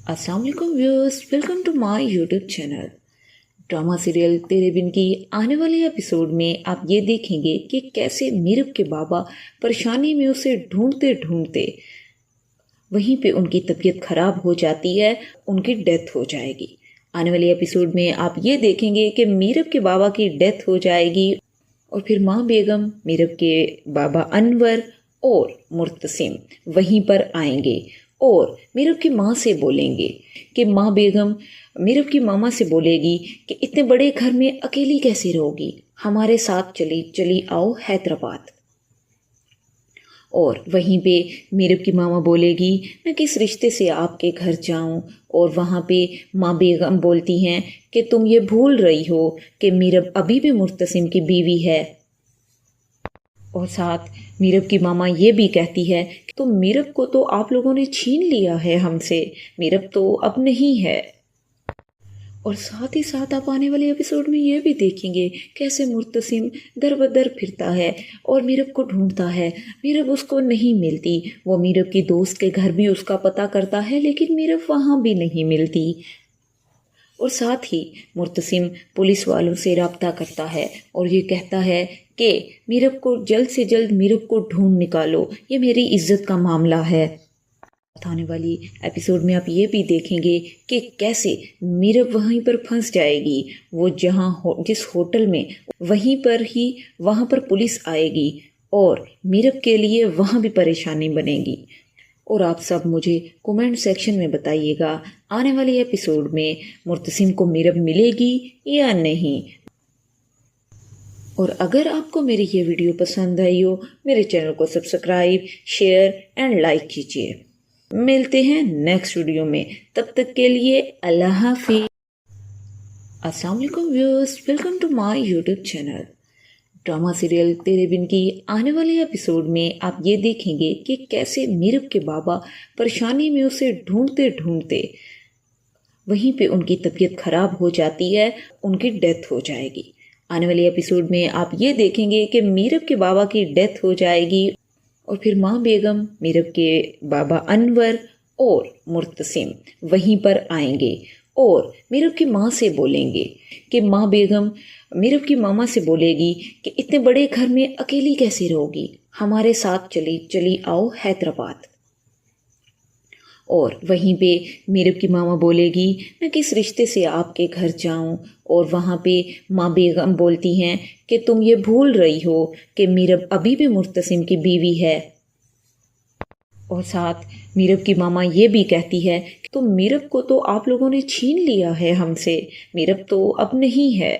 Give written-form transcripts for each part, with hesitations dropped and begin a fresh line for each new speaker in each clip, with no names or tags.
अस्सलाम वालेकुम viewers, welcome to my YouTube channel. Drama serial Tere Bin की आने वाले एपिसोड में आप ये देखेंगे कि कैसे मीरब के बाबा परेशानी में उसे ढूंढते ढूंढते वहीं पे उनकी तबीयत खराब हो जाती है, उनकी डेथ हो जाएगी। आने वाले एपिसोड में आप ये देखेंगे कि मीरब के बाबा की डेथ हो जाएगी और फिर माँ बेगम, मीरब के बाबा अनवर और मुर्तसिम वहीं पर आएंगे और मीरब की माँ से बोलेंगे कि माँ बेगम मीरब की मामा से बोलेगी कि इतने बड़े घर में अकेली कैसे रहोगी, हमारे साथ चली आओ हैदराबाद। और वहीं पे मीरब की मामा बोलेगी मैं किस रिश्ते से आपके घर जाऊं, और वहाँ पे माँ बेगम बोलती हैं कि तुम ये भूल रही हो कि मीरब अभी भी मुर्तसिम की बीवी है। और साथ मीरब की मामा ये भी कहती है कि तो मीरब को तो आप लोगों ने छीन लिया है हमसे, मीरब तो अब नहीं है। और साथ ही साथ आप आने वाले एपिसोड में ये भी देखेंगे कैसे मुर्तसिम दर बदर फिरता है और मीरब को ढूंढता है, मीरब उसको नहीं मिलती। वो मीरब की दोस्त के घर भी उसका पता करता है लेकिन मीरब वहाँ भी नहीं मिलती। और साथ ही मुर्तसिम पुलिस वालों से रब्ता करता है और ये कहता है कि मीरब को जल्द से जल्द मीरब को ढूंढ निकालो, ये मेरी इज्जत का मामला है। आने वाली एपिसोड में आप ये भी देखेंगे कि कैसे मीरब वहीं पर फंस जाएगी। वो जिस होटल में वहाँ पर पुलिस आएगी और मीरब के लिए वहाँ भी परेशानी बनेगी। और आप सब मुझे कमेंट सेक्शन में बताइएगा आने वाले एपिसोड में मुर्तसिम को मीरब मिलेगी या नहीं। और अगर आपको मेरी ये वीडियो पसंद आई हो, मेरे चैनल को सब्सक्राइब, शेयर एंड लाइक कीजिए। मिलते हैं नेक्स्ट वीडियो में, तब तक के लिए अल्लाह हाफिज। अस्सलाम वालेकुम viewers, welcome to my YouTube channel. Drama serial Tere Bin की आने वाले एपिसोड में आप ये देखेंगे कि कैसे मीरब के बाबा परेशानी में उसे ढूंढते ढूंढते वहीं पे उनकी तबीयत खराब हो जाती है, उनकी डेथ हो जाएगी। आने वाले एपिसोड में आप ये देखेंगे कि मीरब के बाबा की डेथ हो जाएगी और फिर माँ बेगम, मीरब के बाबा अनवर और मुर्तसिम वहीं पर आएंगे और मीरब की माँ से बोलेंगे कि माँ बेगम मीरब की मामा से बोलेगी कि इतने बड़े घर में अकेली कैसे रहोगी, हमारे साथ चली आओ हैदराबाद। और वहीं पे मीरब की मामा बोलेगी मैं किस रिश्ते से आपके घर जाऊं, और वहाँ पे माँ बेगम बोलती हैं कि तुम ये भूल रही हो कि मीरब अभी भी मुर्तसिम की बीवी है। और साथ मीरब की मामा ये भी कहती है कि तो मीरब को तो आप लोगों ने छीन लिया है हमसे, मीरब तो अब नहीं है।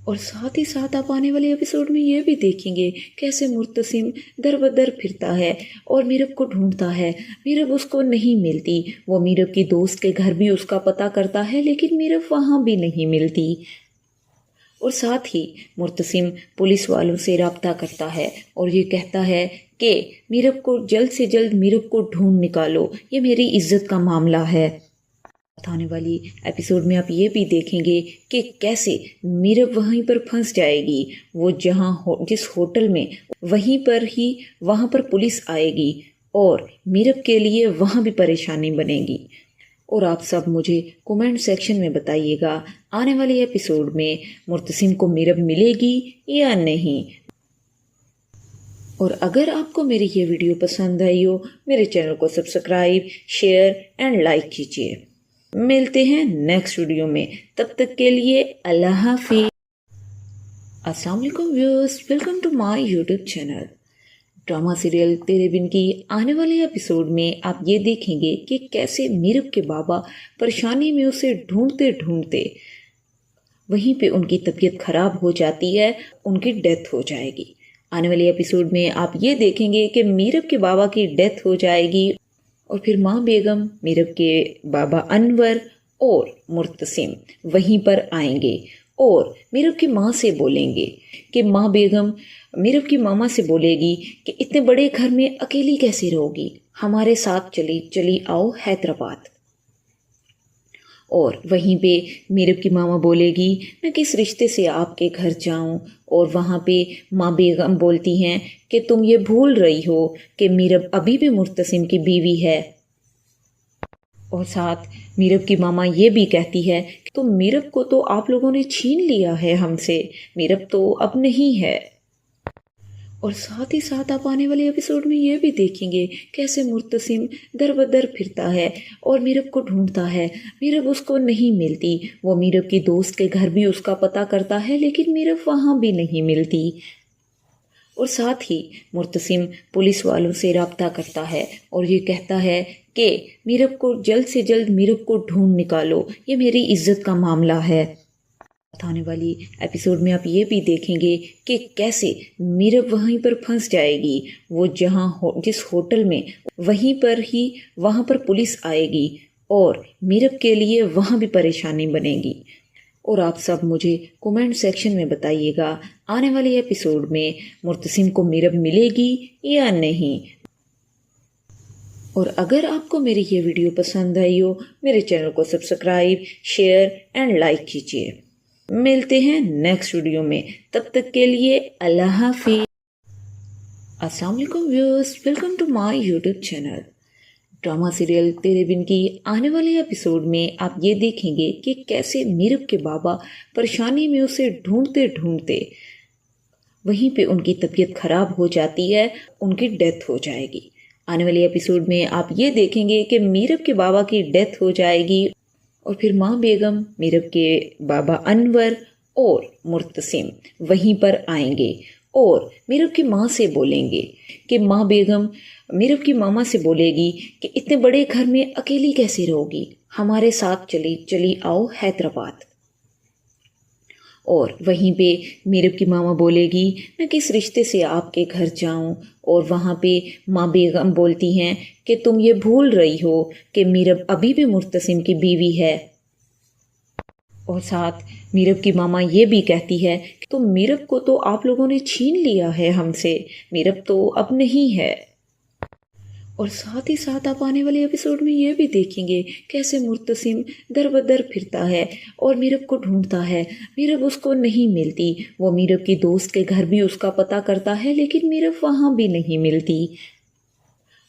और साथ ही साथ आप आने वाले एपिसोड में ये भी देखेंगे कैसे मुर्तसिम दर बदर फिरता है और मीरब को ढूंढता है, मीरब उसको नहीं मिलती। वो मीरब की दोस्त के घर भी उसका पता करता है लेकिन मीरब वहाँ भी नहीं मिलती। और साथ ही मुर्तसिम पुलिस वालों से रब्ता करता है और ये कहता है कि मीरब को जल्द से जल्द मीरब को ढूंढ निकालो, ये मेरी इज्जत का मामला है। आने वाली एपिसोड में आप ये भी देखेंगे कि कैसे मीरब वहीं पर फंस जाएगी। वो जिस होटल में वहाँ पर पुलिस आएगी और मीरब के लिए वहाँ भी परेशानी बनेगी। और आप सब मुझे कमेंट सेक्शन में बताइएगा आने वाले एपिसोड में मुर्तसिम को मीरब मिलेगी या नहीं। और अगर आपको मेरी ये वीडियो पसंद आई हो, मेरे चैनल को सब्सक्राइब, शेयर एंड लाइक कीजिए। मिलते हैं नेक्स्ट वीडियो में, तब तक के लिए अल्लाह हाफिज। अस्सलाम वालेकुम viewers, welcome to my YouTube channel. Drama serial Tere Bin की आने वाले एपिसोड में आप ये देखेंगे कि कैसे मीरब के बाबा परेशानी में उसे ढूंढते ढूंढते वहीं पे उनकी तबीयत खराब हो जाती है, उनकी डेथ हो जाएगी। आने वाले एपिसोड में आप ये देखेंगे कि मीरब के बाबा की डेथ हो जाएगी और फिर माँ बेगम, मीरब के बाबा अनवर और मुर्तसिम वहीं पर आएंगे और मीरब की माँ से बोलेंगे कि माँ बेगम मीरब की मामा से बोलेगी कि इतने बड़े घर में अकेली कैसे रहोगी, हमारे साथ चली आओ हैदराबाद। और वहीं पे मीरब की मामा बोलेगी मैं किस रिश्ते से आपके घर जाऊं, और वहाँ पे माँ बेगम बोलती हैं कि तुम ये भूल रही हो कि मीरब अभी भी मुर्तसिम की बीवी है। اور ساتھ میرب کی ماما یہ بھی کہتی ہے کہ تو میرب کو تو آپ لوگوں نے چھین لیا ہے ہم سے، میرب تو اب نہیں ہے۔ اور ساتھ ہی ساتھ آپ آنے والے ایپیسوڈ میں یہ بھی دیکھیں گے کیسے مرتسم در بدر پھرتا ہے اور میرب کو ڈھونڈتا ہے، میرب اس کو نہیں ملتی، وہ میرب کی دوست کے گھر بھی اس کا پتہ کرتا ہے لیکن میرب وہاں بھی نہیں ملتی۔ اور ساتھ ہی مرتسم پولیس والوں سے رابطہ کرتا ہے اور یہ کہتا ہے کہ میرب کو جلد سے جلد میرب کو ڈھونڈ نکالو، یہ میری عزت کا معاملہ ہے۔ آنے والی ایپیسوڈ میں آپ یہ بھی دیکھیں گے کہ کیسے میرب وہیں پر پھنس جائے گی، وہ جس ہوٹل میں وہاں پر پولیس آئے گی اور میرب کے لیے وہاں بھی پریشانی بنے گی۔ اور آپ سب مجھے کومنٹ سیکشن میں بتائیے گا آنے والے ایپیسوڈ میں مرتسم کو میرب ملے گی یا نہیں۔ اور اگر آپ کو میری یہ ویڈیو پسند آئی ہو، میرے چینل کو سبسکرائب، شیئر اینڈ لائک کیجیے۔ ملتے ہیں نیکسٹ ویڈیو میں، تب تک کے لیے اللہ حافظ۔ السلام علیکم viewers, welcome to my YouTube channel. Drama serial Tere Bin کی آنے والے ایپیسوڈ میں آپ یہ دیکھیں گے کہ کیسے میرب کے بابا پریشانی میں اسے ڈھونڈتے ڈھونڈتے وہیں پہ ان کی طبیعت خراب ہو جاتی ہے، ان کی ڈیتھ ہو جائے گی۔ آنے والے ایپیسوڈ میں آپ یہ دیکھیں گے کہ میرب کے بابا کی ڈیتھ ہو جائے گی اور پھر ماں بیگم، میرب کے بابا انور اور مرتسم وہیں پر آئیں گے اور میرب کی ماں سے بولیں گے کہ ماں بیگم میرب کی ماما سے بولے گی کہ اتنے بڑے گھر میں اکیلی کیسے رہو گی، ہمارے ساتھ چلی آؤ حیدرآباد۔ اور وہیں پہ میرب کی ماما بولے گی میں کس رشتے سے آپ کے گھر جاؤں، اور وہاں پہ ماں بیگم بولتی ہیں کہ تم یہ بھول رہی ہو کہ میرب ابھی بھی مرتسم کی بیوی ہے۔ اور ساتھ میرب کی ماما یہ بھی کہتی ہے کہ تو میرب کو تو آپ لوگوں نے چھین لیا ہے ہم سے، میرب تو اب نہیں ہے۔ اور ساتھ ہی ساتھ آپ آنے والے ایپیسوڈ میں یہ بھی دیکھیں گے کیسے مرتسم در بدر پھرتا ہے اور میرب کو ڈھونڈتا ہے، میرب اس کو نہیں ملتی، وہ میرب کی دوست کے گھر بھی اس کا پتہ کرتا ہے لیکن میرب وہاں بھی نہیں ملتی۔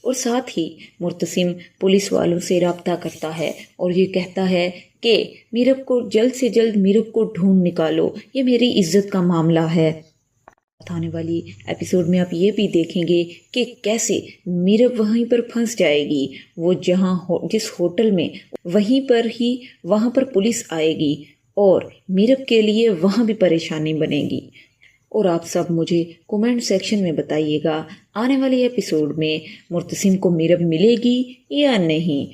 اور ساتھ ہی مرتسم پولیس والوں سے رابطہ کرتا ہے اور یہ کہتا ہے کہ میرب کو جلد سے جلد میرب کو ڈھونڈ نکالو، یہ میری عزت کا معاملہ ہے۔ آنے والی ایپیسوڈ میں آپ یہ بھی دیکھیں گے کہ کیسے میرب وہیں پر پھنس جائے گی، وہ جس ہوٹل میں وہاں پر پولیس آئے گی اور میرب کے لیے وہاں بھی پریشانی بنے گی۔ اور آپ سب مجھے کومنٹ سیکشن میں بتائیے گا آنے والے ایپیسوڈ میں مرتسم کو میرب ملے گی یا نہیں۔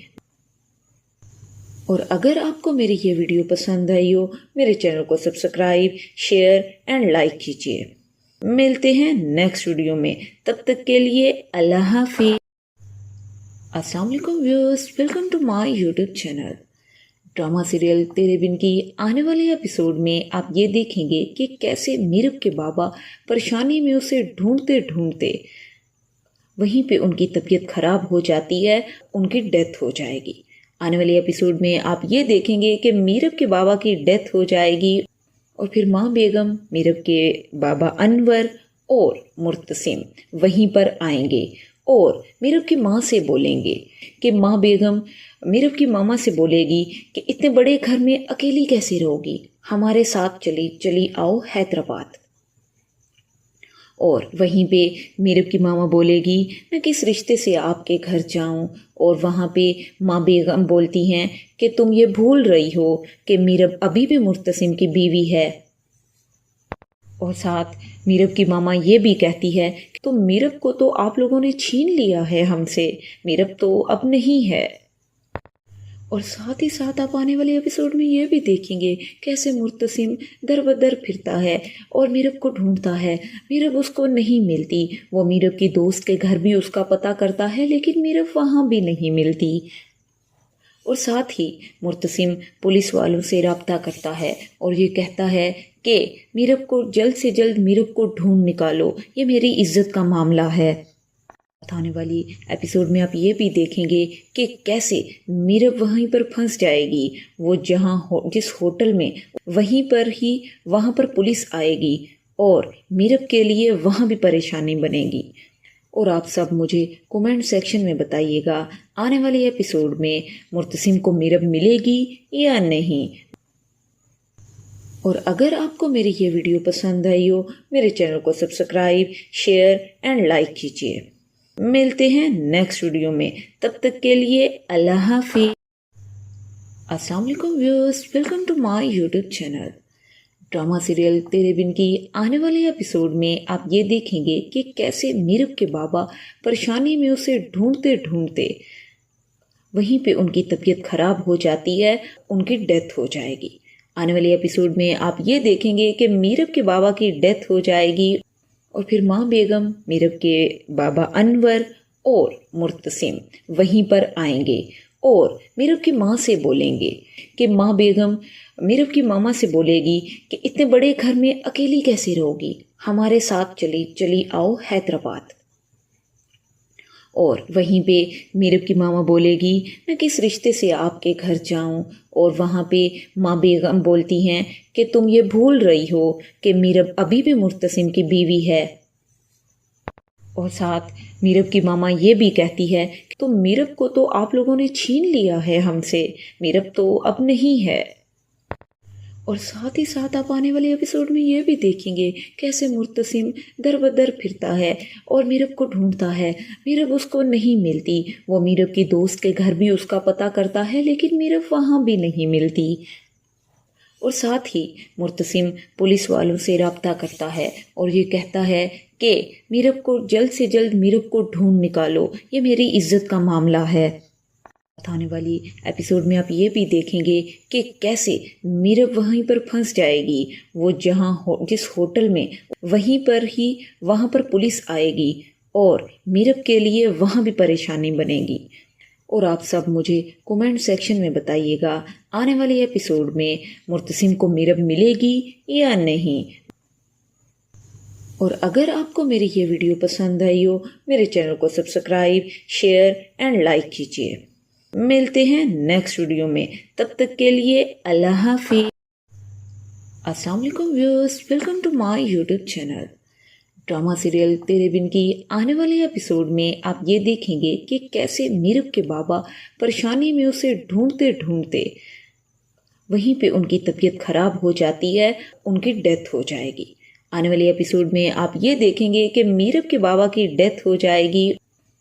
اور اگر آپ کو میری یہ ویڈیو پسند آئی ہو، میرے چینل کو سبسکرائب، شیئر اینڈ لائک کیجیے۔ ملتے ہیں نیکسٹ ویڈیو میں، تب تک کے لیے اللہ حافظ۔ السلام علیکم viewers, welcome to my YouTube channel. Drama serial Tere Bin کی آنے والے ایپیسوڈ میں آپ یہ دیکھیں گے کہ کیسے میرب کے بابا پریشانی میں اسے ڈھونڈتے ڈھونڈتے وہیں پہ ان کی طبیعت خراب ہو جاتی ہے، ان کی ڈیتھ ہو جائے گی۔ آنے والے ایپیسوڈ میں آپ یہ دیکھیں گے کہ میرب کے بابا کی ڈیتھ ہو جائے گی اور پھر ماں بیگم، میرب کے بابا انور اور مرتسم وہیں پر آئیں گے اور میرب کی ماں سے بولیں گے کہ ماں بیگم میرب کی ماما سے بولے گی کہ اتنے بڑے گھر میں اکیلی کیسے رہو گی، ہمارے ساتھ چلی آؤ حیدرآباد۔ اور وہیں پہ میرب کی ماما بولے گی میں کس رشتے سے آپ کے گھر جاؤں، اور وہاں پہ ماں بیگم بولتی ہیں کہ تم یہ بھول رہی ہو کہ میرب ابھی بھی مرتسم کی بیوی ہے۔ اور ساتھ میرب کی ماما یہ بھی کہتی ہے کہ تو میرب کو تو آپ لوگوں نے چھین لیا ہے ہم سے، میرب تو اب نہیں ہے۔ اور ساتھ ہی ساتھ آپ آنے والے ایپیسوڈ میں یہ بھی دیکھیں گے کیسے مرتسم در بدر پھرتا ہے اور میرب کو ڈھونڈتا ہے، میرب اس کو نہیں ملتی، وہ میرب کی دوست کے گھر بھی اس کا پتہ کرتا ہے لیکن میرب وہاں بھی نہیں ملتی۔ اور ساتھ ہی مرتسم پولیس والوں سے رابطہ کرتا ہے اور یہ کہتا ہے کہ میرب کو جلد سے جلد میرب کو ڈھونڈ نکالو، یہ میری عزت کا معاملہ ہے۔ آنے والی ایپیسوڈ میں آپ یہ بھی دیکھیں گے کہ کیسے میرب وہیں پر پھنس جائے گی، وہ جس ہوٹل میں وہاں پر پولیس آئے گی اور میرب کے لیے وہاں بھی پریشانی بنے گی۔ اور آپ سب مجھے کومنٹ سیکشن میں بتائیے گا आने वाले एपिसोड में मुर्तसिम को मीरब मिलेगी या नहीं। और अगर आपको मेरी ये वीडियो पसंद आई हो, मेरे चैनल को सब्सक्राइब, शेयर एंड लाइक कीजिए। मिलते हैं नेक्स्ट वीडियो में, तब तक के लिए अल्लाह हाफिज़। अस्सलाम वालेकुम viewers, welcome to my YouTube channel. Drama serial Tere Bin की आने वाले एपिसोड में आप ये देखेंगे कि कैसे मीरब के बाबा परेशानी में उसे ढूंढते ढूंढते वहीं पे उनकी तबीयत खराब हो जाती है, उनकी डेथ हो जाएगी। आने वाले एपिसोड में आप ये देखेंगे कि मीरब के बाबा की डेथ हो जाएगी और फिर माँ बेगम, मीरब के बाबा अनवर और मुर्तसिम वहीं पर आएंगे और मीरब की माँ से बोलेंगे कि माँ बेगम मीरब की मामा से बोलेगी कि इतने बड़े घर में अकेली कैसे रहोगी, हमारे साथ चली आओ हैदराबाद। और वहीं पे मीरब की मामा बोलेगी मैं किस रिश्ते से आपके घर जाऊं, और वहाँ पे माँ बेगम बोलती हैं कि तुम ये भूल रही हो कि मीरब अभी भी मुर्तसिम की बीवी है। और साथ मीरब की मामा ये भी कहती है कि तो मीरब को तो आप लोगों ने छीन लिया है हमसे, मीरब तो अब नहीं है। और साथ ही साथ आप आने वाले एपिसोड में ये भी देखेंगे कैसे मुर्तसिम दर बदर फिरता है और मीरब को ढूंढता है, मीरब उसको नहीं मिलती। वो मीरब की दोस्त के घर भी उसका पता करता है लेकिन मीरब वहाँ भी नहीं मिलती। और साथ ही मुर्तसिम पुलिस वालों से रब्ता करता है और ये कहता है कि मीरब को जल्द से जल्द मीरब को ढूंढ निकालो, ये मेरी इज्जत का मामला है। आने वाली एपिसोड में आप ये भी देखेंगे कि कैसे मीरब वहीं पर फंस जाएगी। वो जिस होटल में वहाँ पर पुलिस आएगी और मीरब के लिए वहाँ भी परेशानी बनेगी। और आप सब मुझे कमेंट सेक्शन में बताइएगा आने वाले एपिसोड में मुर्तसिम को मीरब मिलेगी या नहीं। और अगर आपको मेरी ये वीडियो पसंद आई हो, मेरे चैनल को सब्सक्राइब, शेयर एंड लाइक कीजिए। मिलते हैं नेक्स्ट वीडियो में, तब तक के लिए अल्लाह हाफिज़। अस्सलाम वालेकुम viewers, welcome to my YouTube channel. Drama serial Tere Bin की आने वाले एपिसोड में आप ये देखेंगे कि कैसे मीरब के बाबा परेशानी में उसे ढूंढते ढूंढते वहीं पे उनकी तबीयत खराब हो जाती है, उनकी डेथ हो जाएगी। आने वाले एपिसोड में आप ये देखेंगे कि मीरब के बाबा की डेथ हो जाएगी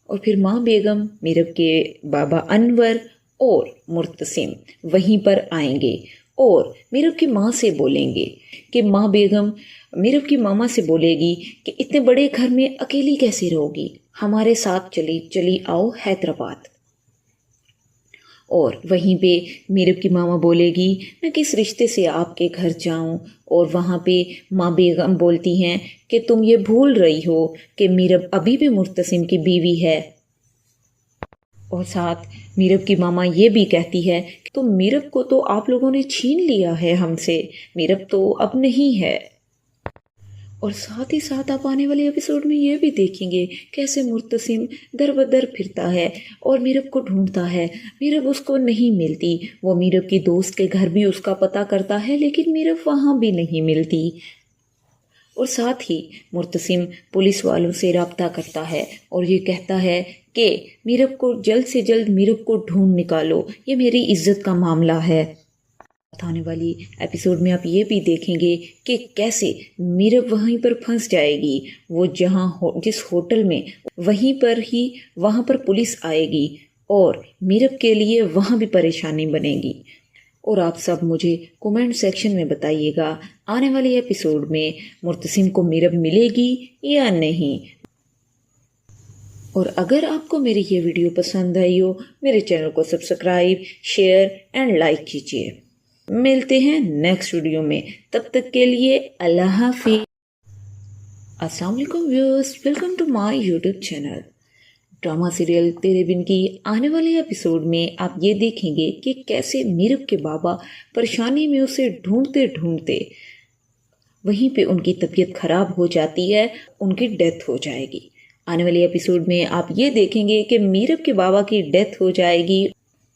और फिर माँ बेगम, मीरब के बाबा अनवर और मुर्तसिम वहीं पर आएंगे और मीरब की माँ से बोलेंगे कि माँ बेगम मीरब की मामा से बोलेगी कि इतने बड़े घर में अकेली कैसे रहोगी, हमारे साथ चली आओ हैदराबाद। और वहीं पे मीरब की मामा बोलेगी मैं किस रिश्ते से आपके घर जाऊं, और वहाँ पे माँ बेगम बोलती हैं कि तुम ये भूल रही हो कि मीरब अभी भी मुर्तसिम की बीवी है। और साथ मीरब की मामा ये भी कहती है कि तो मीरब को तो आप लोगों ने छीन लिया है हमसे, मीरब तो अब नहीं है। और साथ ही साथ आप आने वाले एपिसोड में ये भी देखेंगे कैसे मुर्तसिम दर बदर फिरता है और मीरब को ढूंढता है, मीरब उसको नहीं मिलती। वो मीरब की दोस्त के घर भी उसका पता करता है लेकिन मीरब वहाँ भी नहीं मिलती। और साथ ही मुर्तसिम पुलिस वालों से रब्ता करता है और ये कहता है कि मीरब को जल्द से जल्द मीरब को ढूंढ निकालो, ये मेरी इज्जत का मामला है। आने वाली एपिसोड में आप ये भी देखेंगे कि कैसे मीरब वहीं पर फंस जाएगी। वो जिस होटल में वहाँ पर पुलिस आएगी और मीरब के लिए वहाँ भी परेशानी बनेगी। और आप सब मुझे कमेंट सेक्शन में बताइएगा आने वाले एपिसोड में मुर्तसिम को मीरब मिलेगी या नहीं। और अगर आपको मेरी ये वीडियो पसंद आई हो, मेरे चैनल को सब्सक्राइब, शेयर एंड लाइक कीजिए। मिलते हैं नेक्स्ट वीडियो में, तब तक के लिए अल्लाह हाफिज़। अस्सलाम वालेकुम viewers, welcome to my YouTube channel. Drama serial Tere Bin की आने वाले एपिसोड में आप ये देखेंगे कि कैसे मीरब के बाबा परेशानी में उसे ढूंढते ढूंढते वहीं पे उनकी तबीयत खराब हो जाती है, उनकी डेथ हो जाएगी। आने वाले एपिसोड में आप ये देखेंगे कि मीरब के बाबा की डेथ हो जाएगी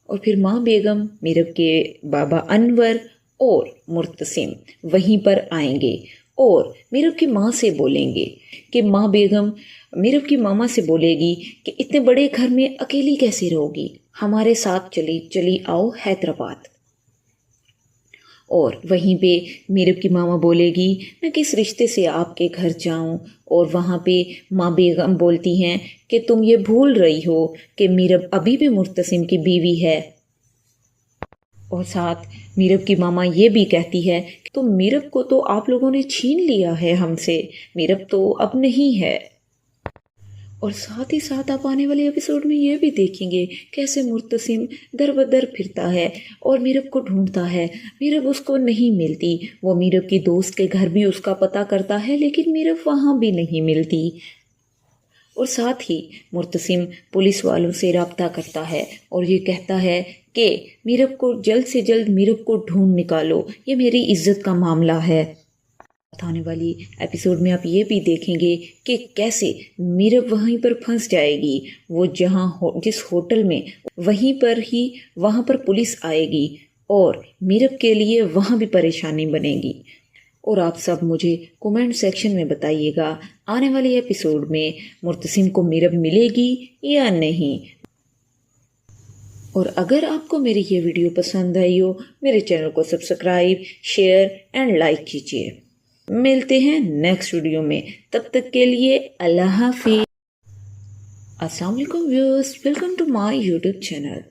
और फिर माँ बेगम, मीरब के बाबा अनवर और मुर्तसिम वहीं पर आएंगे اور मीरब की माँ से बोलेंगे कि माँ बेगम मीरब की मामा से बोलेगी कि इतने बड़े घर में अकेली कैसे रहोगी, हमारे साथ चली चली आओ हैदराबाद। और वहीं पे मीरब की मामा बोलेगी मैं किस रिश्ते से आपके घर जाऊं, और वहाँ पे माँ बेगम बोलती हैं कि तुम ये भूल रही हो कि मीरब अभी भी मुर्तसिम की बीवी है। और साथ मीरब की मामा ये भी कहती है कि तो मीरब को तो आप लोगों ने छीन लिया है हमसे, मीरब तो अब नहीं है। और साथ ही साथ आप आने वाले एपिसोड में ये भी देखेंगे कैसे मुर्तसिम दर बदर फिरता है और मीरब को ढूंढता है। मीरब उसको नहीं मिलती, वो मीरब की दोस्त के घर भी उसका पता करता है लेकिन मीरब वहाँ भी नहीं मिलती। और साथ ही मुर्तसिम पुलिस वालों से रब्ता करता है और ये कहता है कि मीरब को जल्द से जल्द मीरब को ढूंढ निकालो, ये मेरी इज्जत का मामला है। आने वाली एपिसोड में आप ये भी देखेंगे कि कैसे मीरब वहीं पर फंस जाएगी, वो जिस होटल में वहाँ पर पुलिस आएगी और मीरब के लिए वहाँ भी परेशानी बनेगी। और आप सब मुझे कमेंट सेक्शन में बताइएगा आने वाले एपिसोड में मुर्तसिम को मीरब मिलेगी या नहीं। और अगर आपको मेरी ये वीडियो पसंद आई हो, मेरे चैनल को सब्सक्राइब, शेयर एंड लाइक कीजिए। मिलते हैं नेक्स्ट वीडियो में, तब तक के लिए अल्लाह हाफिज। अस्सलाम वालेकुम viewers, welcome to my YouTube channel.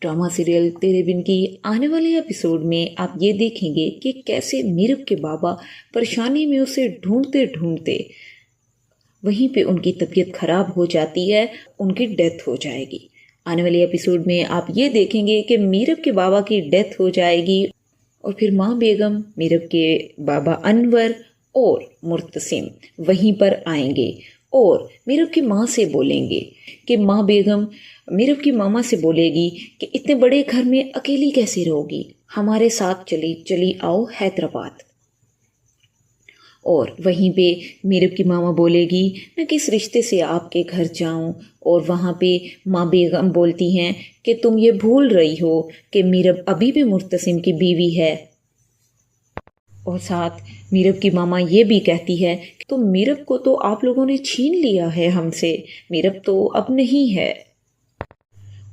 Drama serial Tere Bin की आने वाले एपिसोड में आप ये देखेंगे कि कैसे मीरब के बाबा परेशानी में उसे ढूंढते ढूंढते वहीं पे उनकी तबीयत खराब हो जाती है, उनकी डेथ हो जाएगी। आने वाले एपिसोड में आप ये देखेंगे कि मीरब के बाबा की डेथ हो जाएगी और फिर माँ बेगम, मीरब के बाबा अनवर और मुर्तसिम वहीं पर आएंगे और मीरब की माँ से बोलेंगे कि माँ बेगम मीरब की मामा से बोलेगी कि इतने बड़े घर में अकेली कैसे रहोगी, हमारे साथ चली चली आओ हैदराबाद। और वहीं पे मीरब की मामा बोलेगी मैं किस रिश्ते से आपके घर जाऊं, और वहाँ पे माँ बेगम बोलती हैं कि तुम ये भूल रही हो कि मीरब अभी भी मुर्तसिम की बीवी है। और साथ मीरब की मामा ये भी कहती है कि तो मीरब को तो आप लोगों ने छीन लिया है हमसे, मीरब तो अब नहीं है।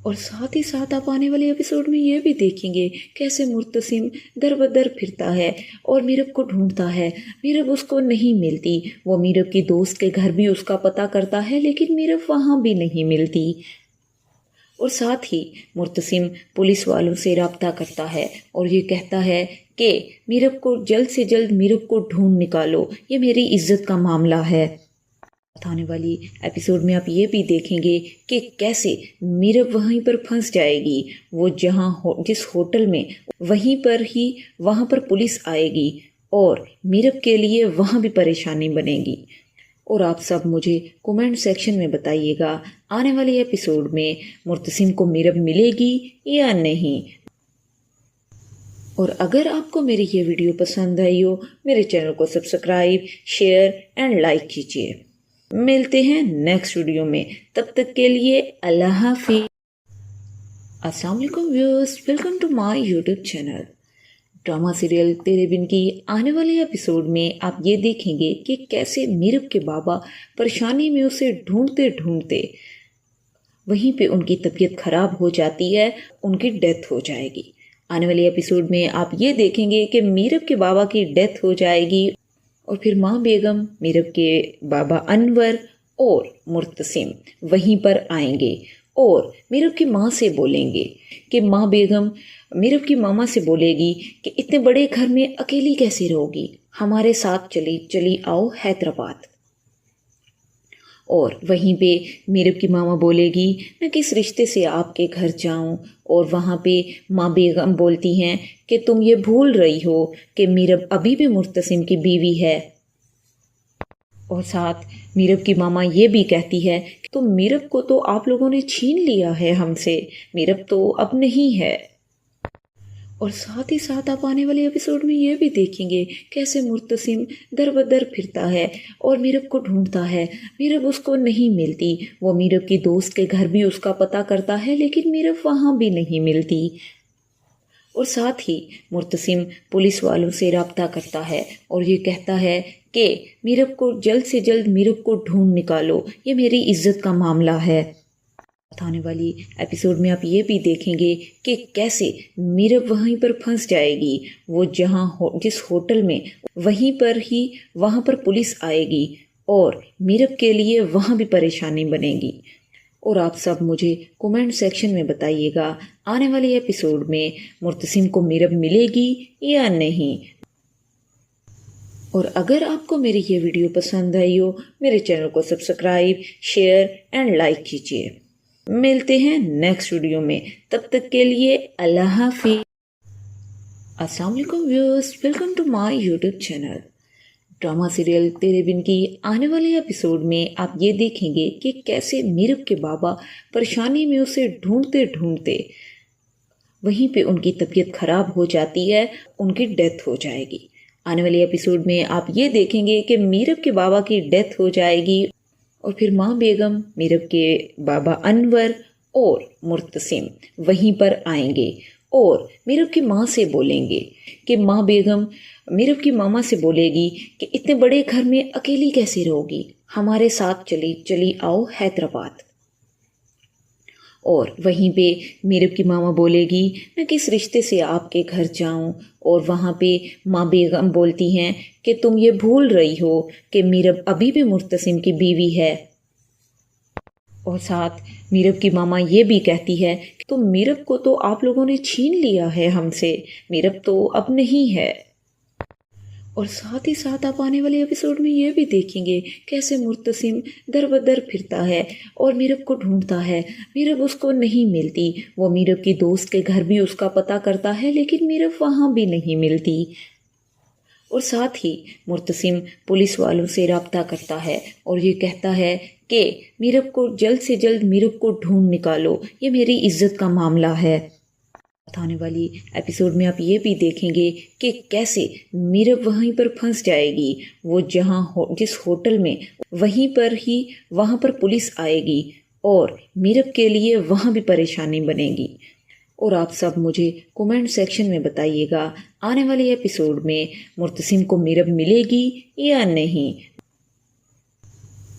और साथ ही साथ आप आने वाले एपिसोड में ये भी देखेंगे कैसे मुर्तसिम दर बदर फिरता है और मीरब को ढूंढता है। मीरब उसको नहीं मिलती, वो मीरब की दोस्त के घर भी उसका पता करता है लेकिन मीरब वहाँ भी नहीं मिलती। और साथ ही मुर्तसिम पुलिस वालों से रब्ता करता है और ये कहता है कि मीरब को जल्द से जल्द मीरब को ढूंढ निकालो, ये मेरी इज्जत का मामला है। आने वाली एपिसोड में आप ये भी देखेंगे कि कैसे मीरब वहीं पर फंस जाएगी, वो जिस होटल में वहाँ पर पुलिस आएगी और मीरब के लिए वहाँ भी परेशानी बनेगी। और आप सब मुझे कमेंट सेक्शन में बताइएगा आने वाले एपिसोड में मुर्तसिम को मीरब मिलेगी या नहीं। और अगर आपको मेरी ये वीडियो पसंद आई हो, मेरे चैनल को सब्सक्राइब, शेयर एंड लाइक कीजिए। मिलते हैं नेक्स्ट वीडियो में, तब तक के लिए अल्लाह हाफिज। अस्सलाम वालेकुम viewers, welcome to my YouTube channel. Drama serial Tere Bin की आने वाले एपिसोड में आप ये देखेंगे कि कैसे मीरब के बाबा परेशानी में उसे ढूंढते ढूंढते वहीं पे उनकी तबीयत खराब हो जाती है, उनकी डेथ हो जाएगी। आने वाले एपिसोड में आप ये देखेंगे कि मीरब के बाबा की डेथ हो जाएगी और फिर माँ बेगम, मीरब के बाबा अनवर और मुर्तसिम वहीं पर आएंगे और मीरब की माँ से बोलेंगे कि माँ बेगम मीरब की मामा से बोलेगी कि इतने बड़े घर में अकेली कैसे रहोगी, हमारे साथ चली चली आओ हैदराबाद। और वहीं पे मीरब की मामा बोलेगी मैं किस रिश्ते से आपके घर जाऊं, और वहाँ पे माँ बेगम बोलती हैं कि तुम ये भूल रही हो कि मीरब अभी भी मुर्तसिम की बीवी है। और साथ मीरब की मामा ये भी कहती है कि तुम मीरब को तो आप लोगों ने छीन लिया है हमसे, मीरब तो अब नहीं है। और साथ ही साथ आप आने वाले एपिसोड में ये भी देखेंगे कैसे मुर्तसिम दर बदर फिरता है और मीरब को ढूंढता है। मीरब उसको नहीं मिलती, वो मीरब की दोस्त के घर भी उसका पता करता है लेकिन मीरब वहाँ भी नहीं मिलती। اور ساتھ ہی مرتسم پولیس والوں سے رابطہ کرتا ہے اور یہ کہتا ہے کہ میرب کو جلد سے جلد میرب کو ڈھونڈ نکالو، یہ میری عزت کا معاملہ ہے۔ آنے والی ایپیسوڈ میں آپ یہ بھی دیکھیں گے کہ کیسے میرب وہیں پر پھنس جائے گی، وہ جس ہوٹل میں وہاں پر پولیس آئے گی اور میرب کے لیے وہاں بھی پریشانی بنے گی۔ اور آپ سب مجھے کومنٹ سیکشن میں بتائیے گا آنے والی ایپیسوڈ میں مرتسم کو میرب ملے گی یا نہیں۔ اور اگر آپ کو میری یہ ویڈیو پسند آئی ہو، میرے چینل کو سبسکرائب، شیئر اینڈ لائک کیجیے۔ ملتے ہیں نیکسٹ ویڈیو میں، تب تک کے لیے اللہ حافظ۔ السلام علیکم viewers, welcome to my YouTube channel. Drama serial Tere Bin کی آنے والے ایپیسوڈ میں آپ یہ دیکھیں گے کہ کیسے میرب کے بابا پریشانی میں اسے ڈھونڈتے وہیں پہ ان کی طبیعت خراب ہو جاتی ہے، ان کی ڈیتھ ہو جائے گی۔ آنے والے ایپیسوڈ میں آپ یہ دیکھیں گے کہ میرب کے بابا کی ڈیتھ ہو جائے گی اور پھر ماں بیگم، میرب کے بابا انور اور مرتسم وہیں پر آئیں گے اور میرب کی ماں سے بولیں گے کہ ماں بیگم میرب کی ماما سے بولے گی کہ اتنے بڑے گھر میں اکیلی کیسے رہو گی، ہمارے ساتھ چلی آؤ حیدرآباد۔ اور وہیں پہ میرب کی ماما بولے گی میں کس رشتے سے آپ کے گھر جاؤں، اور وہاں پہ ماں بیگم بولتی ہیں کہ تم یہ بھول رہی ہو کہ میرب ابھی بھی مرتسم کی بیوی ہے۔ اور ساتھ میرب کی ماما یہ بھی کہتی ہے کہ تم میرب کو تو آپ لوگوں نے چھین لیا ہے ہم سے، میرب تو اب نہیں ہے۔ اور ساتھ ہی ساتھ آپ آنے والے ایپیسوڈ میں یہ بھی دیکھیں گے کیسے مرتسم در بدر پھرتا ہے اور میرب کو ڈھونڈتا ہے، میرب اس کو نہیں ملتی، وہ میرب کی دوست کے گھر بھی اس کا پتہ کرتا ہے لیکن میرب وہاں بھی نہیں ملتی۔ اور ساتھ ہی مرتسم پولیس والوں سے رابطہ کرتا ہے اور یہ کہتا ہے کہ میرب کو جلد سے جلد میرب کو ڈھونڈ نکالو، یہ میری عزت کا معاملہ ہے۔ آنے والی ایپیسوڈ میں آپ یہ بھی دیکھیں گے کہ کیسے میرب وہیں پر پھنس جائے گی، وہ جس ہوٹل میں وہاں پر پولیس آئے گی اور میرب کے لیے وہاں بھی پریشانی بنے گی۔ اور آپ سب مجھے کومنٹ سیکشن میں بتائیے گا آنے والی ایپیسوڈ میں مرتسم کو میرب ملے گی یا نہیں۔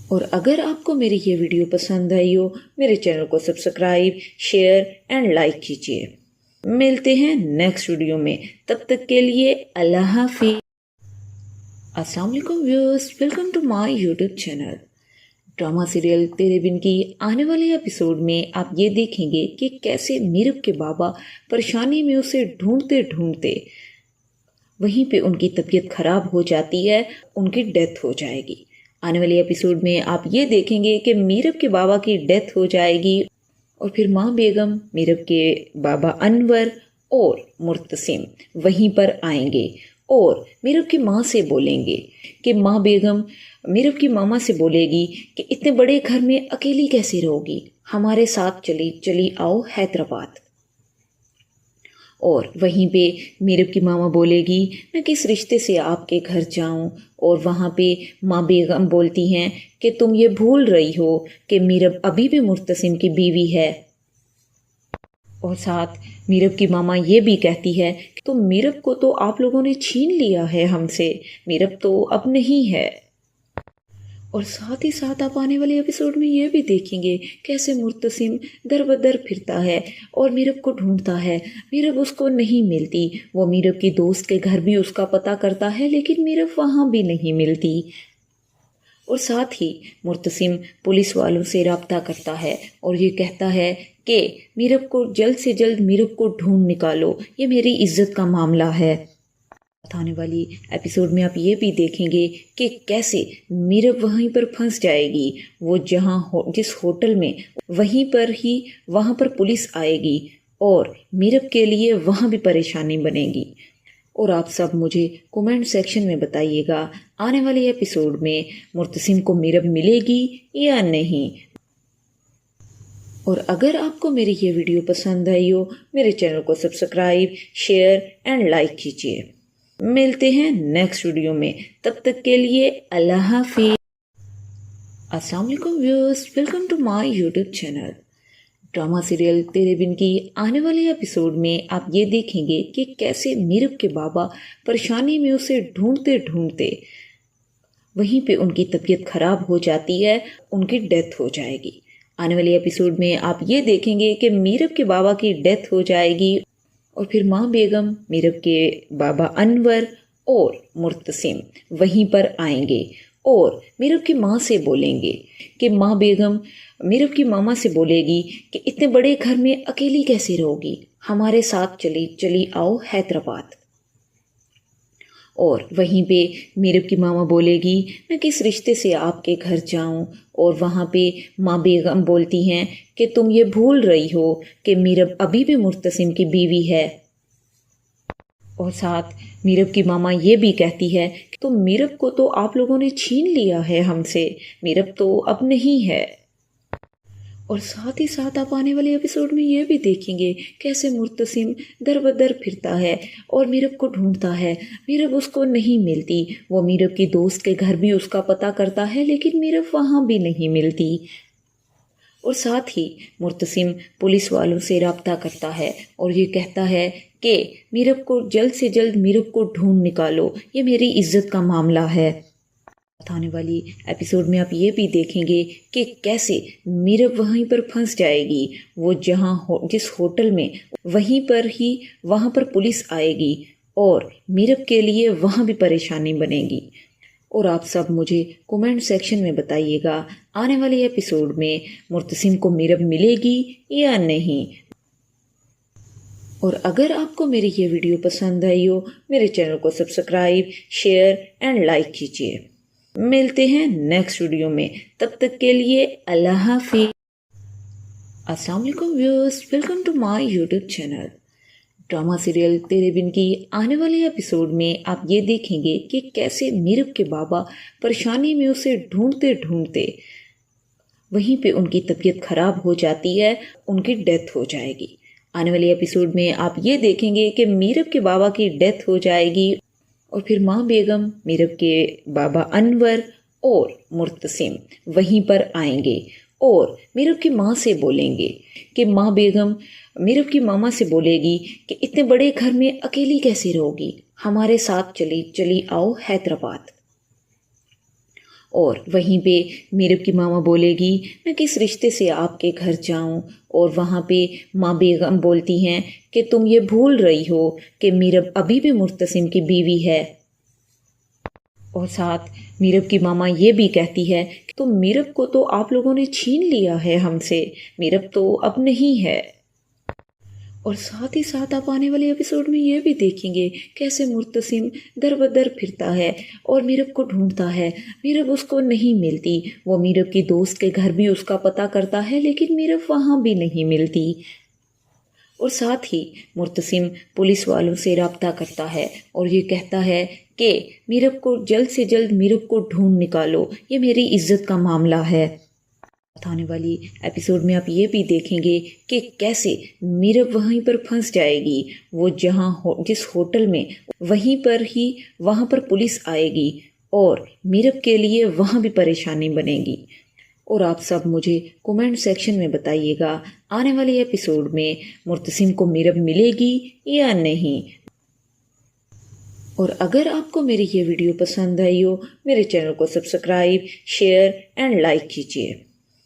اور اگر آپ کو میری یہ ویڈیو پسند آئی ہو، میرے چینل کو سبسکرائب، شیئر اینڈ لائک کیجیے۔ ملتے ہیں نیکسٹ ویڈیو میں، تب تک کے لیے اللہ حافظ۔ السلام علیکم viewers, welcome to my YouTube channel. Drama serial Tere Bin کی آنے والے ایپیسوڈ میں آپ یہ دیکھیں گے کہ کیسے میرب کے بابا پریشانی میں اسے ڈھونڈتے وہیں پہ ان کی طبیعت خراب ہو جاتی ہے، ان کی ڈیتھ ہو جائے گی۔ آنے والے ایپیسوڈ میں آپ یہ دیکھیں گے کہ میرب کے بابا کی ڈیتھ ہو جائے گی اور پھر ماں بیگم، میرب کے بابا انور اور مرتسم وہیں پر آئیں گے اور میرب کی ماں سے بولیں گے کہ ماں بیگم میرب کی ماما سے بولے گی کہ اتنے بڑے گھر میں اکیلی کیسے رہو گی، ہمارے ساتھ چلی آؤ حیدرآباد۔ اور وہیں پہ میرب کی ماما بولے گی میں کس رشتے سے آپ کے گھر جاؤں، اور وہاں پہ ماں بیگم بولتی ہیں کہ تم یہ بھول رہی ہو کہ میرب ابھی بھی مرتسم کی بیوی ہے۔ اور ساتھ میرب کی ماما یہ بھی کہتی ہے کہ تم میرب کو تو آپ لوگوں نے چھین لیا ہے ہم سے، میرب تو اب نہیں ہے۔ اور ساتھ ہی ساتھ آپ آنے والے ایپیسوڈ میں یہ بھی دیکھیں گے کیسے مرتسم در بدر پھرتا ہے اور میرب کو ڈھونڈتا ہے، میرب اس کو نہیں ملتی، وہ میرب کی دوست کے گھر بھی اس کا پتہ کرتا ہے لیکن میرب وہاں بھی نہیں ملتی۔ اور ساتھ ہی مرتسم پولیس والوں سے رابطہ کرتا ہے اور یہ کہتا ہے کہ میرب کو جلد سے جلد میرب کو ڈھونڈ نکالو، یہ میری عزت کا معاملہ ہے۔ آنے والی ایپیسوڈ میں آپ یہ بھی دیکھیں گے کہ کیسے میرب وہیں پر پھنس جائے گی، وہ جس ہوٹل میں وہاں پر پولیس آئے گی اور میرب کے لیے وہاں بھی پریشانی بنے گی۔ اور آپ سب مجھے کومنٹ سیکشن میں بتائیے گا آنے والی ایپیسوڈ میں مرتسم کو میرب ملے گی یا نہیں۔ اور اگر آپ کو میری یہ ویڈیو پسند آئی ہو، میرے چینل کو سبسکرائب، شیئر اینڈ لائک کیجیے۔ ملتے ہیں نیکسٹ ویڈیو میں، تب تک کے لیے اللہ حافظ۔ السلام علیکم viewers, welcome to my YouTube channel. Drama serial Tere Bin की आने वाले एपिसोड में आप ये देखेंगे कि कैसे मीरब के बाबा परेशानी में उसे ढूंढते ढूंढते वहीं पे उनकी तबीयत खराब हो जाती है, उनकी डेथ हो जाएगी। आने वाले एपिसोड में आप ये देखेंगे कि मीरब के बाबा की डेथ हो जाएगी और फिर माँ बेगम, मीरब के बाबा अनवर और मुर्तसिम वहीं पर आएंगे और मीरब की माँ से बोलेंगे कि माँ बेगम मीरब की मामा से बोलेगी कि इतने बड़े घर में अकेली कैसे रहोगी, हमारे साथ चली आओ हैदराबाद। और वहीं पे मीरब की मामा बोलेगी मैं किस रिश्ते से आपके घर जाऊं, और वहाँ पे माँ बेगम बोलती हैं कि तुम ये भूल रही हो कि मीरब अभी भी मुर्तसिम की बीवी है। और साथ मीरब की मामा ये भी कहती है कि तो मीरब को तो आप लोगों ने छीन लिया है हमसे, मीरब तो अब नहीं है। और साथ ही साथ आप आने वाले एपिसोड में ये भी देखेंगे कैसे मुर्तसिम दर बदर फिरता है और मीरब को ढूंढता है, मीरब उसको नहीं मिलती। वो मीरब की दोस्त के घर भी उसका पता करता है लेकिन मीरब वहाँ भी नहीं मिलती। और साथ ही मुर्तसिम पुलिस वालों से रब्ता करता है और ये कहता है कि मीरब को जल्द से जल्द मीरब को ढूंढ निकालो, ये मेरी इज्जत का मामला है। आने वाली एपिसोड में आप ये भी देखेंगे कि कैसे मीरब वहीं पर फंस जाएगी। वो जिस होटल में वहाँ पर पुलिस आएगी और मीरब के लिए वहाँ भी परेशानी बनेगी। और आप सब मुझे कमेंट सेक्शन में बताइएगा आने वाले एपिसोड में मुर्तसिम को मीरब मिलेगी या नहीं। और अगर आपको मेरी ये वीडियो पसंद आई हो, मेरे चैनल को सब्सक्राइब, शेयर एंड लाइक कीजिए। मिलते हैं नेक्स्ट वीडियो में, तब तक के लिए अल्लाह हाफिज़। अस्सलाम वालेकुम viewers, welcome to my YouTube channel. Drama serial Tere Bin की आने वाले एपिसोड में आप ये देखेंगे कि कैसे मीरब के बाबा परेशानी में उसे ढूंढते ढूंढते वहीं पे उनकी तबीयत खराब हो जाती है, उनकी डेथ हो जाएगी। आने वाले एपिसोड में आप ये देखेंगे कि मीरब के बाबा की डेथ हो जाएगी और फिर माँ बेगम, मीरब के बाबा अनवर और मुर्तसिम वहीं पर आएंगे और मीरब की माँ से बोलेंगे कि माँ बेगम मीरब की मामा से बोलेगी कि इतने बड़े घर में अकेली कैसे रहोगी, हमारे साथ चली आओ हैदराबाद। और वहीं पे मीरब की मामा बोलेगी मैं किस रिश्ते से आपके घर जाऊं, और वहाँ पे माँ बेगम बोलती हैं कि तुम ये भूल रही हो कि मीरब अभी भी मुर्तसिम की बीवी है। और साथ मीरब की मामा ये भी कहती है कि तो मीरब को तो आप लोगों ने छीन लिया है हमसे, मीरब तो अब नहीं है। और साथ ही साथ आप आने वाले एपिसोड में ये भी देखेंगे कैसे मुर्तसिम दर बदर फिरता है और मीरब को ढूंढता है, मीरब उसको नहीं मिलती। वो मीरब की दोस्त के घर भी उसका पता करता है लेकिन मीरब वहाँ भी नहीं मिलती। और साथ ही मुर्तसिम पुलिस वालों से रब्ता करता है और ये कहता है कि मीरब को जल्द से जल्द मीरब को ढूंढ निकालो, ये मेरी इज्जत का मामला है। आने वाली एपिसोड में आप ये भी देखेंगे कि कैसे मीरब वहीं पर फंस जाएगी। वो जिस होटल में वहाँ पर पुलिस आएगी और मीरब के लिए वहाँ भी परेशानी बनेगी। और आप सब मुझे कमेंट सेक्शन में बताइएगा आने वाले एपिसोड में मुर्तसिम को मीरब मिलेगी या नहीं। और अगर आपको मेरी ये वीडियो पसंद आई हो, मेरे चैनल को सब्सक्राइब, शेयर एंड लाइक कीजिए।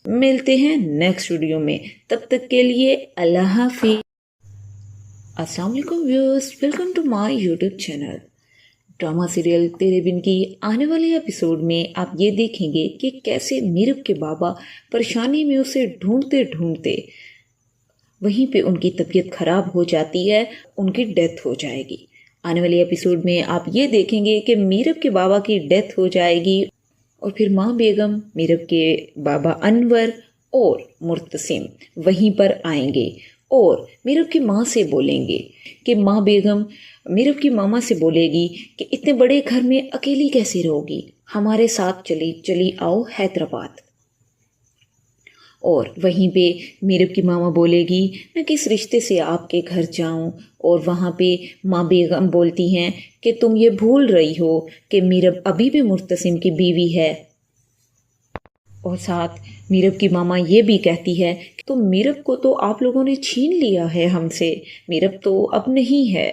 मिलते हैं नेक्स्ट वीडियो में, तब तक के लिए अल्लाह हाफिज़। अस्सलाम वालेकुम viewers, welcome to my YouTube channel. Drama serial Tere Bin की आने वाले एपिसोड में आप ये देखेंगे कि कैसे मीरब के बाबा परेशानी में उसे ढूंढते ढूंढते वहीं पे उनकी तबीयत खराब हो जाती है, उनकी डेथ हो जाएगी। आने वाले एपिसोड में आप ये देखेंगे कि मीरब के बाबा की डेथ हो जाएगी और फिर माँ बेगम, मीरब के बाबा अनवर और मुर्तसिम वहीं पर आएंगे और मीरब की माँ से बोलेंगे कि माँ बेगम मीरब की मामा से बोलेगी कि इतने बड़े घर में अकेली कैसे रहोगी, हमारे साथ चली आओ हैदराबाद। और वहीं पे मीरब की मामा बोलेगी मैं किस रिश्ते से आपके घर जाऊं, और वहाँ पे माँ बेगम बोलती हैं कि तुम ये भूल रही हो कि मीरब अभी भी मुर्तसिम की बीवी है। اور ساتھ میرب کی ماما یہ بھی کہتی ہے کہ تو میرب کو تو آپ لوگوں نے چھین لیا ہے ہم سے، میرب تو اب نہیں ہے۔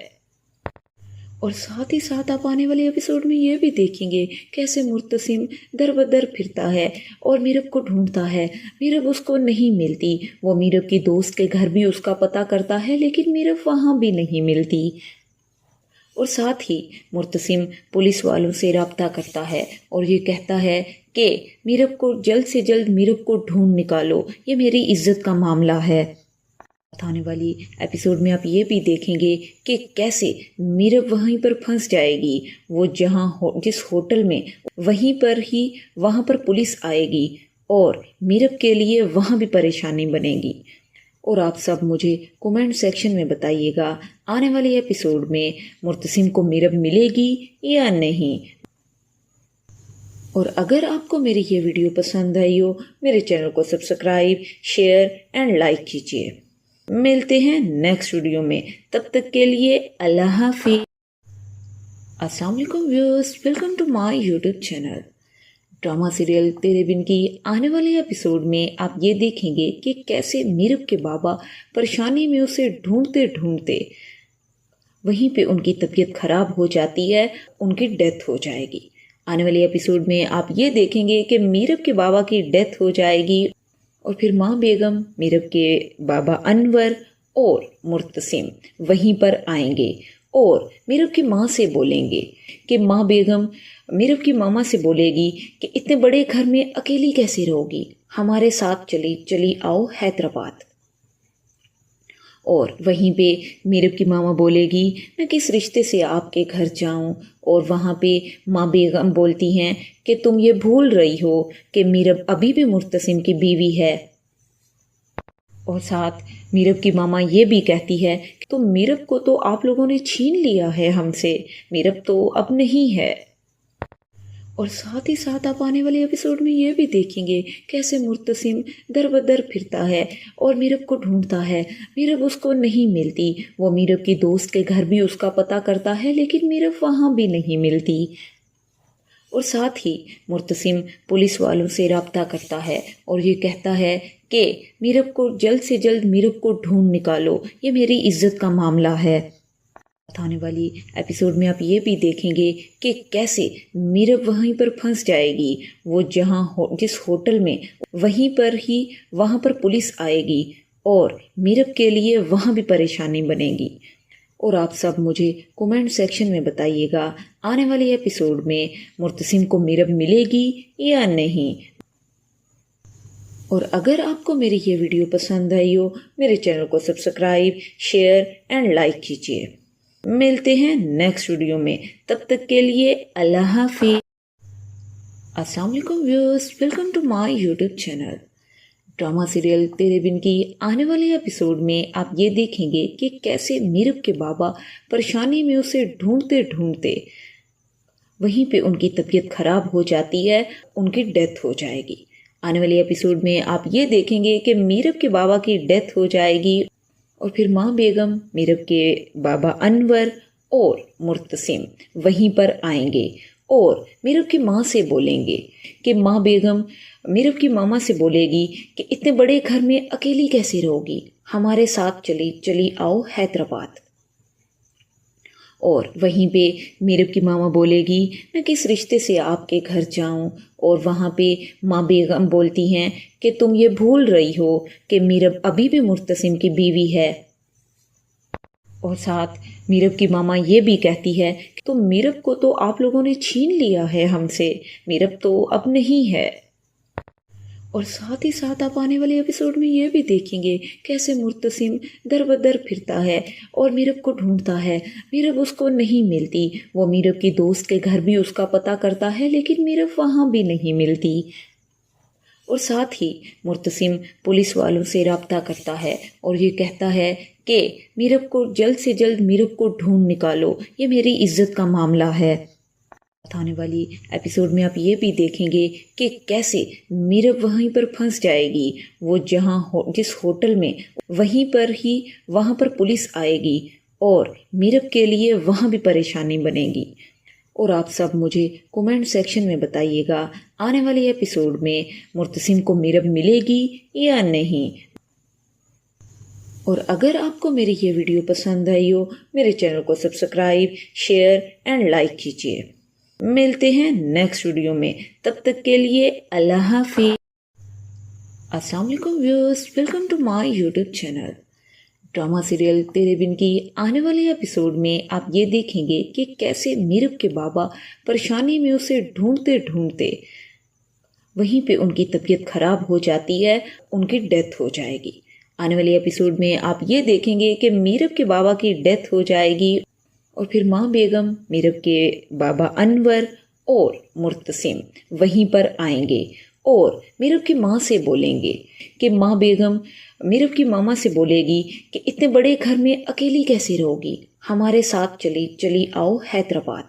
اور ساتھ ہی ساتھ آپ آنے والے ایپیسوڈ میں یہ بھی دیکھیں گے کیسے مرتسم در بدر پھرتا ہے اور میرب کو ڈھونڈتا ہے، میرب اس کو نہیں ملتی، وہ میرب کی دوست کے گھر بھی اس کا پتہ کرتا ہے لیکن میرب وہاں بھی نہیں ملتی۔ اور ساتھ ہی مرتسم پولیس والوں سے رابطہ کرتا ہے اور یہ کہتا ہے کہ میرب کو جلد سے جلد میرب کو ڈھونڈ نکالو، یہ میری عزت کا معاملہ ہے۔ آنے والی ایپیسوڈ میں آپ یہ بھی دیکھیں گے کہ کیسے میرب وہیں پر پھنس جائے گی، وہ جس ہوٹل میں وہاں پر پولیس آئے گی اور میرب کے لیے وہاں بھی پریشانی بنے گی۔ اور آپ سب مجھے کومنٹ سیکشن میں بتائیے گا آنے والے ایپیسوڈ میں مرتسم کو میرب ملے گی یا نہیں۔ اور اگر آپ کو میری یہ ویڈیو پسند آئی ہو میرے چینل کو سبسکرائب، شیئر اینڈ لائک کیجیے۔ ملتے ہیں نیکسٹ ویڈیو میں، تب تک کے لیے اللہ حافظ۔ السلام علیکم viewers, welcome to my YouTube channel. Drama serial Tere Bin کی آنے والے ایپیسوڈ میں آپ یہ دیکھیں گے کہ کیسے میرب کے بابا پریشانی میں اسے ڈھونڈتے ڈھونڈتے وہیں پہ ان کی طبیعت خراب ہو جاتی ہے، ان کی ڈیتھ ہو جائے گی۔ آنے والے ایپیسوڈ میں آپ یہ دیکھیں گے کہ میرب کے بابا کی ڈیتھ ہو جائے گی اور پھر ماں بیگم، میرب کے بابا انور اور مرتسم وہیں پر آئیں گے اور میرب کی ماں سے بولیں گے کہ ماں بیگم میرب کی ماما سے بولے گی کہ اتنے بڑے گھر میں اکیلی کیسے رہو گی، ہمارے ساتھ چلی آؤ حیدرآباد۔ اور وہیں پہ میرب کی ماما بولے گی میں کس رشتے سے آپ کے گھر جاؤں، اور وہاں پہ ماں بیگم بولتی ہیں کہ تم یہ بھول رہی ہو کہ میرب ابھی بھی مرتسم کی بیوی ہے۔ اور ساتھ میرب کی ماما یہ بھی کہتی ہے کہ تو میرب کو تو آپ لوگوں نے چھین لیا ہے ہم سے، میرب تو اب نہیں ہے۔ اور ساتھ ہی ساتھ آپ آنے والے ایپیسوڈ میں یہ بھی دیکھیں گے کیسے مرتسم در بدر پھرتا ہے اور میرب کو ڈھونڈتا ہے، میرب اس کو نہیں ملتی، وہ میرب کی دوست کے گھر بھی اس کا پتہ کرتا ہے لیکن میرب وہاں بھی نہیں ملتی۔ اور ساتھ ہی مرتسم پولیس والوں سے رابطہ کرتا ہے اور یہ کہتا ہے کہ میرب کو جلد سے جلد میرب کو ڈھونڈ نکالو، یہ میری عزت کا معاملہ ہے۔ آنے والی ایپیسوڈ میں آپ یہ بھی دیکھیں گے کہ کیسے میرب وہیں پر پھنس جائے گی، وہ جس ہوٹل میں وہاں پر پولیس آئے گی اور میرب کے لیے وہاں بھی پریشانی بنے گی۔ اور آپ سب مجھے کومنٹ سیکشن میں بتائیے گا آنے والے ایپیسوڈ میں مرتسم کو میرب ملے گی یا نہیں۔ اور اگر آپ کو میری یہ ویڈیو پسند آئی ہو میرے چینل کو سبسکرائب، شیئر اینڈ لائک کیجیے۔ ملتے ہیں نیکسٹ ویڈیو میں، تب تک کے لیے اللہ حافظ۔ السلام علیکم viewers, welcome to my YouTube channel. Drama serial Tere Bin کی آنے والے ایپیسوڈ میں آپ یہ دیکھیں گے کہ کیسے میرب کے بابا پریشانی میں اسے ڈھونڈتے ڈھونڈتے وہیں پہ ان کی طبیعت خراب ہو جاتی ہے، ان کی ڈیتھ ہو جائے گی۔ آنے والے ایپیسوڈ میں آپ یہ دیکھیں گے کہ میرب کے بابا کی ڈیتھ ہو جائے گی اور پھر ماں بیگم، میرب کے بابا انور اور مرتسم وہیں پر آئیں گے اور میرب کی ماں سے بولیں گے کہ ماں بیگم میرب کی ماما سے بولے گی کہ اتنے بڑے گھر میں اکیلی کیسے رہو گی، ہمارے ساتھ چلی آؤ حیدرآباد۔ اور وہیں پہ میرب کی ماما بولے گی میں کس رشتے سے آپ کے گھر جاؤں، اور وہاں پہ ماں بیگم بولتی ہیں کہ تم یہ بھول رہی ہو کہ میرب ابھی بھی مرتسم کی بیوی ہے۔ اور ساتھ میرب کی ماما یہ بھی کہتی ہے کہ تو میرب کو تو آپ لوگوں نے چھین لیا ہے ہم سے، میرب تو اب نہیں ہے۔ اور ساتھ ہی ساتھ آپ آنے والے ایپیسوڈ میں یہ بھی دیکھیں گے کیسے مرتسم در بدر پھرتا ہے اور میرب کو ڈھونڈتا ہے، میرب اس کو نہیں ملتی، وہ میرب کی دوست کے گھر بھی اس کا پتہ کرتا ہے لیکن میرب وہاں بھی نہیں ملتی۔ اور ساتھ ہی مرتسم پولیس والوں سے رابطہ کرتا ہے اور یہ کہتا ہے کہ میرب کو جلد سے جلد میرب کو ڈھونڈ نکالو، یہ میری عزت کا معاملہ ہے۔ آنے والی ایپیسوڈ میں آپ یہ بھی دیکھیں گے کہ کیسے میرب وہیں پر پھنس جائے گی، وہ جس ہوٹل میں وہاں پر پولیس آئے گی اور میرب کے لیے وہاں بھی پریشانی بنے گی۔ اور آپ سب مجھے کومنٹ سیکشن میں بتائیے گا آنے والے ایپیسوڈ میں مرتسم کو میرب ملے گی یا نہیں۔ اور اگر آپ کو میری یہ ویڈیو پسند آئی ہو میرے چینل کو سبسکرائب، شیئر اینڈ لائک کیجیے۔ ملتے ہیں نیکسٹ ویڈیو میں، تب تک کے لیے اللہ حافظ۔ السلام علیکم viewers, welcome to my YouTube channel. Drama serial Tere Bin کی آنے والے ایپیسوڈ میں آپ یہ دیکھیں گے کہ کیسے میرب کے بابا پریشانی میں اسے ڈھونڈتے ڈھونڈتے وہیں پہ ان کی طبیعت خراب ہو جاتی ہے، ان کی ڈیتھ ہو جائے گی۔ آنے والے ایپیسوڈ میں آپ یہ دیکھیں گے کہ میرب کے بابا کی ڈیتھ ہو جائے گی اور پھر ماں بیگم، میرب کے بابا انور اور مرتسم وہیں پر آئیں گے اور میرب کی ماں سے بولیں گے کہ ماں بیگم میرب کی ماما سے بولے گی کہ اتنے بڑے گھر میں اکیلی کیسے رہو گی، ہمارے ساتھ چلی آؤ حیدرآباد۔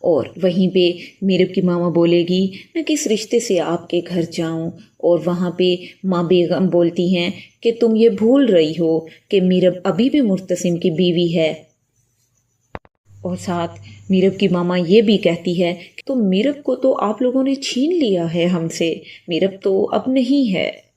اور وہیں پہ میرب کی ماما بولے گی میں کس رشتے سے آپ کے گھر جاؤں، اور وہاں پہ ماں بیگم بولتی ہیں کہ تم یہ بھول رہی ہو کہ میرب ابھی بھی مرتسم کی بیوی ہے۔ اور ساتھ میرب کی ماما یہ بھی کہتی ہے کہ تم میرب کو تو آپ لوگوں نے چھین لیا ہے ہم سے، میرب تو اب نہیں ہے۔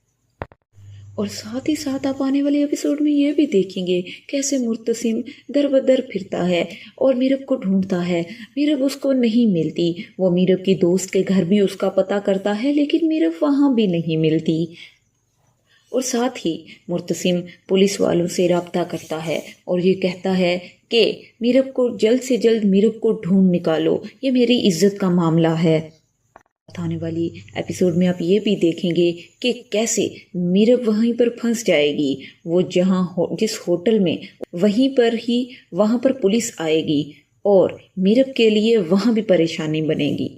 اور ساتھ ہی ساتھ آپ آنے والے ایپیسوڈ میں یہ بھی دیکھیں گے کیسے مرتسم در بدر پھرتا ہے اور میرب کو ڈھونڈتا ہے، میرب اس کو نہیں ملتی، وہ میرب کی دوست کے گھر بھی اس کا پتہ کرتا ہے لیکن میرب وہاں بھی نہیں ملتی۔ اور ساتھ ہی مرتسم پولیس والوں سے رابطہ کرتا ہے اور یہ کہتا ہے کہ میرب کو جلد سے جلد میرب کو ڈھونڈ نکالو، یہ میری عزت کا معاملہ ہے۔ آنے والی ایپیسوڈ میں آپ یہ بھی دیکھیں گے کہ کیسے میرب وہیں پر پھنس جائے گی، وہ جس ہوٹل میں وہاں پر پولیس آئے گی اور میرب کے لیے وہاں بھی پریشانی بنے گی۔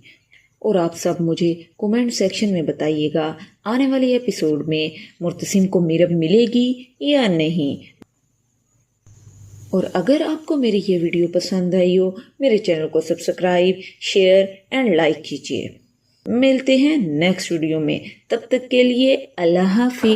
اور آپ سب مجھے کومنٹ سیکشن میں بتائیے گا آنے والے ایپیسوڈ میں مرتسم کو میرب ملے گی یا نہیں۔ اور اگر آپ کو میری یہ ویڈیو پسند آئی ہو میرے چینل کو سبسکرائب، شیئر اینڈ لائک کیجیے۔ ملتے ہیں نیکسٹ ویڈیو میں، تب تک کے لیے اللہ حافظ۔